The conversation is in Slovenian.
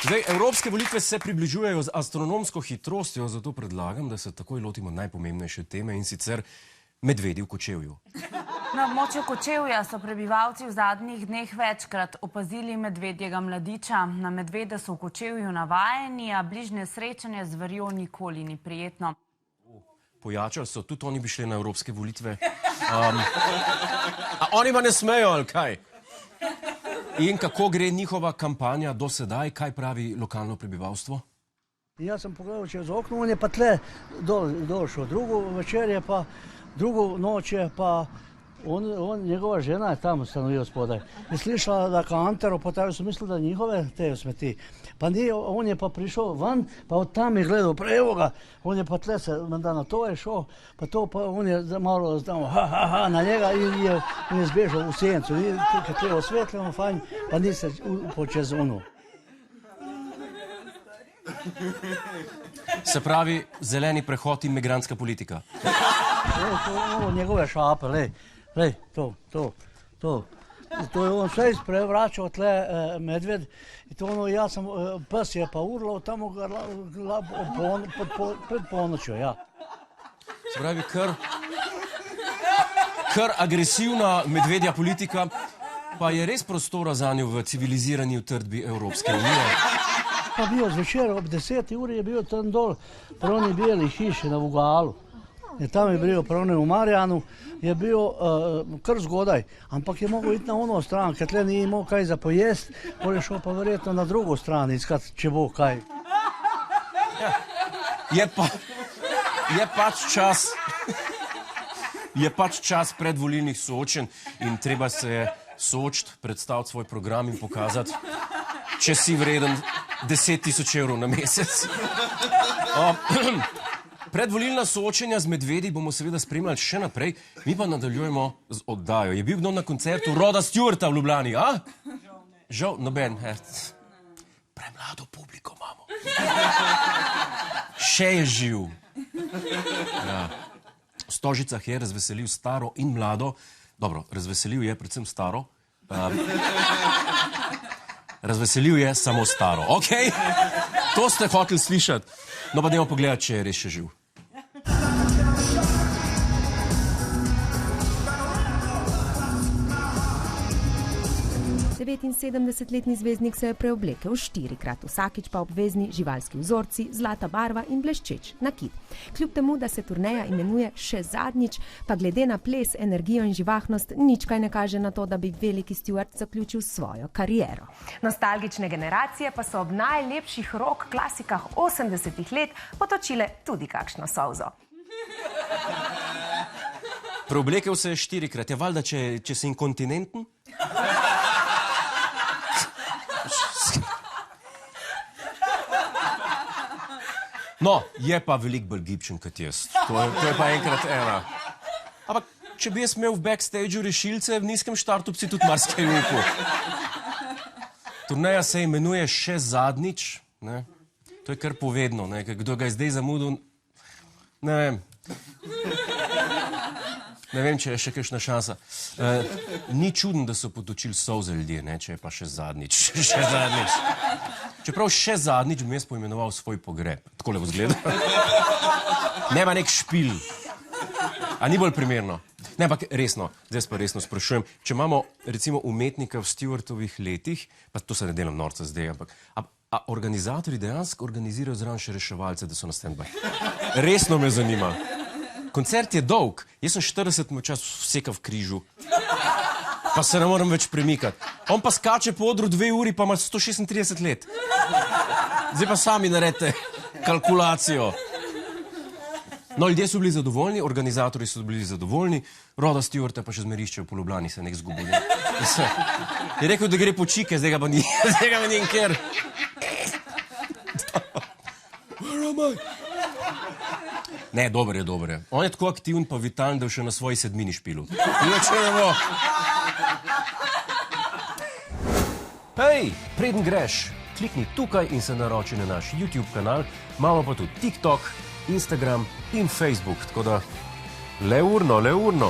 Zdaj, evropske volitve se približujejo z astronomsko hitrostjo, zato predlagam, da se takoj lotimo najpomembnejše teme, in sicer medvedi v Kočevju. Na območju Kočevja so prebivalci v zadnjih dneh večkrat opazili medvedjega mladiča. Na medvede so v Kočevju navajeni, a bližnje srečanje z zverjo nikoli ni prijetno. Pojačali so, tudi oni bi šli na evropske volitve. A oni pa ne smejo, ali kaj? In kako gre njihova kampanja do sedaj? Kaj pravi lokalno prebivalstvo? Jaz sem pogledal čez okno, on je pa tle dol šel. Drugo večer je pa, drugo noč je pa, njegova žena je tam stanovila spodaj. Je slišala, da kantero potajo, so mislili, da njihove te smeti. Pa ni, on je pa prišel ven, pa od tam je gledal, pa evo ga, on je pa tle se, menda na to je šel, pa to pa on je malo znamo, na njega in je zbežal v sencu. In tukaj je osvetljeno, fajn, pa ni se počez ono. Se pravi, zeleni prehod in migrantska politika. To njegove šape, lej, to. To je on vse sprevračal tle medved. Jaz sem, pes je pa urlal tam pred polnočjo, ja. Se pravi, kar agresivna medvedja politika, pa je res prostora za njo v civilizirani utrdbi Evropske unije. Pa bil zvečer ob 10. uri je bil tam dol, pravni beli hiši na Vogalu. Tam je bil pravni v Marjanu, je bil kar zgodaj, ampak je mogel iti na ono stran, ker tle ni imel kaj za pojest, pol je šel pa verjetno na drugo stran iskat, če bo kaj. Je pač čas predvolilnih soočenj in treba se soočiti, predstaviti svoj program in pokazati, če si vreden 10.000 evrov na mesec. Predvolilna soočenja z medvedi bomo seveda spremljali še naprej, mi pa nadaljujemo z oddajo. Je bil kdo na koncertu Roda Stewarta v Ljubljani, a? Žal, noben. Premlado publiko imamo. Še je živ. Ja. V Stožicah je razveselil staro in mlado. Dobro, razveselil je predvsem staro. Razveselil je samo staro. Ok, to ste hoteli slišati. No pa dajmo pogledati, če je res še živ. Devetinsedemdesetletni zvezdnik se je preoblekel štirikrat, vsakič pa obvezni živalski vzorci, zlata barva in bleščeč nakit. Kljub temu, da se turneja imenuje Še zadnjič, pa glede na ples, energijo in živahnost nič kaj ne kaže na to, da bi veliki Stewart zaključil svojo kariero. Nostalgične generacije pa so ob najlepših rock klasikah 80-ih let potočile tudi kakšno solzo. Preoblekel se je štirikrat. Je valjda, če si inkontinenten? No, je pa veliko bolj gibčen kot jaz. To je pa enkrat ena. Ampak, če bi jaz imel v backstageu rešilce, v nizkem štartu bi si tudi marsikaj upal. Turneja se imenuje Še zadnjič. Ne? To je kar povedno. Ne? Kdo ga je zdaj zamudil, ne vem. Ne vem, če je še kakšna šansa. Ni čudno, da so potočili solze ljudje, ne? Če je pa še zadnjič. Še zadnjič. Čeprav še zadnjič bom jaz poimenoval svoj pogreb. Takole bo zgledal. Nema nek špil. A ni bolj primerno? Ne, ampak resno, zdaj pa resno sprašujem, če imamo recimo umetnika v Stewartovih letih, pa to se ne delam norca zdaj, ampak a organizatorji dejansko organizirajo zraven še reševalce, da so na stand-by? Resno me zanima. Koncert je dolg, jaz sem 40 čas vseka v križu, pa se ne morem več premikati. On pa skače po odru 2 uri, pa ima 136 let. Zdaj pa sami naredite kalkulacijo. No, ljudje so bili zadovoljni, organizatorji so bili zadovoljni, Roda Stewarta pa še zmeriščejo po Ljubljani, se nek zgubil. Je rekel, da gre po čike, zdaj ga pa ni nikjer. Where am I? Ne, dober je. On je tako aktiven pa vitalen, da je še na svoji 7. špilu. Inače ne bo. Hej, preden greš, klikni tukaj in se naroči na naš YouTube kanal, imamo pa tudi TikTok, Instagram in Facebook, tako da le urno.